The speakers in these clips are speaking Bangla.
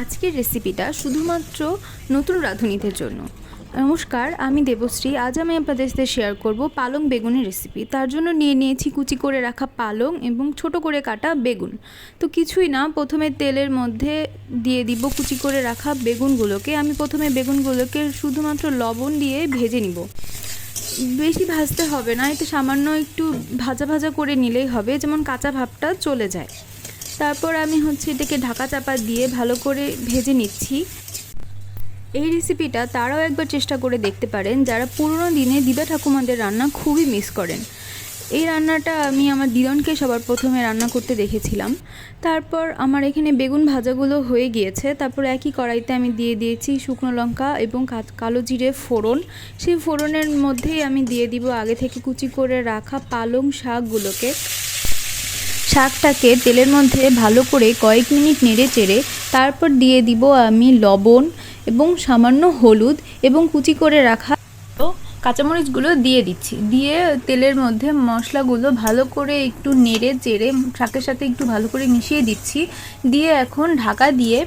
আজকের রেসিপিটা শুধুমাত্র নতুন রাঁধুনিদের জন্য। নমস্কার, আমি দেবশ্রী। আজ আমি আপনাদের সাথে শেয়ার করব পালং বেগুনের রেসিপি। তার জন্য নিয়ে নিয়েছি কুচি করে রাখা পালং এবং ছোট করে কাটা বেগুন। তো কিছুই না, প্রথমে তেলের মধ্যে দিয়ে দিব কুচি করে রাখা বেগুনগুলোকে। আমি প্রথমে বেগুনগুলোকে শুধুমাত্র লবণ দিয়ে ভেজে নিব। বেশি ভাজতে হবে না, এতে সামান্য একটু ভাজা ভাজা করে নিলেই হবে, যেমন কাঁচা ভাবটা চলে যায়। তারপর আমি এটাকে ঢাকা চাপা দিয়ে ভালো করে ভেজে নিচ্ছি। এই রেসিপিটা তারাও একবার চেষ্টা করে দেখতে পারেন যারা পুরনো দিনে দিদা ঠাকুমাদের রান্না খুবই মিস করেন। এই রান্নাটা আমি আমার দিদনকে সবার প্রথমে রান্না করতে দেখেছিলাম। তারপর আমার এখানে বেগুন ভাজাগুলো হয়ে গিয়েছে। তারপর একই কড়াইতে আমি দিয়ে দিয়েছি শুকনো লঙ্কা এবং কালো জিরে ফোড়ন। সেই ফোড়নের মধ্যেই আমি দিয়ে দিব আগে থেকে কুচি করে রাখা পালং শাকগুলোকে। শাকটাকে তেলের মধ্যে ভালো করে কয়েক মিনিট নেড়ে চেড়ে তারপর দিয়ে দিব আমি লবণ এবং সামান্য হলুদ এবং কুচি করে রাখা কাঁচামরিচগুলো দিয়ে দিচ্ছি। দিয়ে তেলের মধ্যে মশলাগুলো ভালো করে একটু নেড়ে চেড়ে শাকের সাথে একটু ভালো করে মিশিয়ে দিচ্ছি। দিয়ে এখন ঢাকা দিয়ে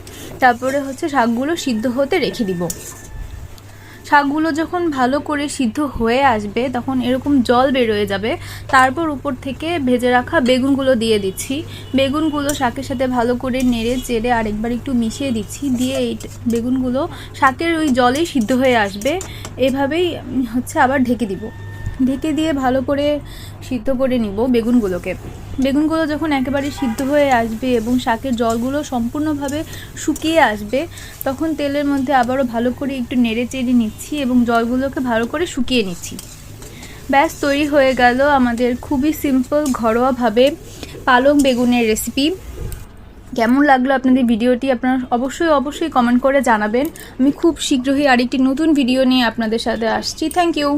তারপরে শাকগুলো সিদ্ধ হতে রেখে দিব। শাকগুলো যখন ভালো করে সিদ্ধ হয়ে আসবে তখন এরকম জল বেরোয় যাবে। তারপর উপর থেকে ভেজে রাখা বেগুনগুলো দিয়ে দিচ্ছি। বেগুনগুলো শাকের সাথে ভালো করে নেড়ে চেড়ে আরেকবার একটু মিশিয়ে দিচ্ছি। দিয়ে এই বেগুনগুলো শাকের ওই জলেই সিদ্ধ হয়ে আসবে। এভাবেই আবার ঢেকে দিব। ঢেকে দিয়ে ভালো করে সিদ্ধ করে নিব বেগুনগুলোকে। বেগুনগুলো যখন একেবারে সিদ্ধ হয়ে আসবে এবং শাকের জলগুলো সম্পূর্ণভাবে শুকিয়ে আসবে তখন তেলের মধ্যে আবারও ভালো করে একটু নেড়ে চেড়ে নিচ্ছি এবং জলগুলোকে ভালো করে শুকিয়ে নিচ্ছি। ব্যাস, তৈরি হয়ে গেল আমাদের খুবই সিম্পল ঘরোয়াভাবে পালং বেগুনের রেসিপি। কেমন লাগলো আপনাদের ভিডিওটি আপনারা অবশ্যই কমেন্ট করে জানাবেন। আমি খুব শীঘ্রই আরেকটি নতুন ভিডিও নিয়ে আপনাদের সাথে আসছি। Thank you.